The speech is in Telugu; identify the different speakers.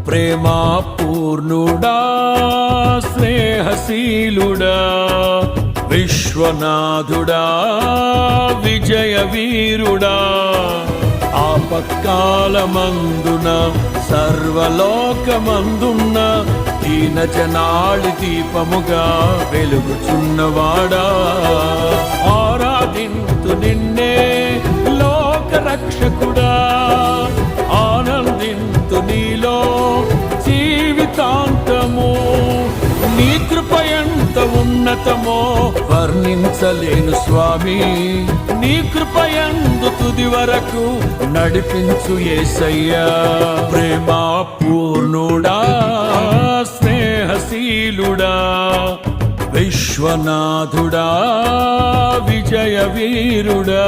Speaker 1: ప్రేమా పూర్ణుడా స్నేహశీలుడా విశ్వనాథుడా విజయ వీరుడా ఆపత్కాలమందున సర్వలోకమందున్న దీన జనాళి దీపముగా వెలుగుచున్నవాడా ఆరాధింతు నిన్నే లోక రక్షకుడా ఆనందింతు నీలో జీవితాంతము నీ కృప ఎంత ఉన్నతమో వర్ణించలేను స్వామి నీ కృప యందు తుది వరకు నడిపించు యేసయ్యా ప్రేమా పూర్ణుడా స్నేహశీలుడా విశ్వనాథుడా విజయ వీరుడా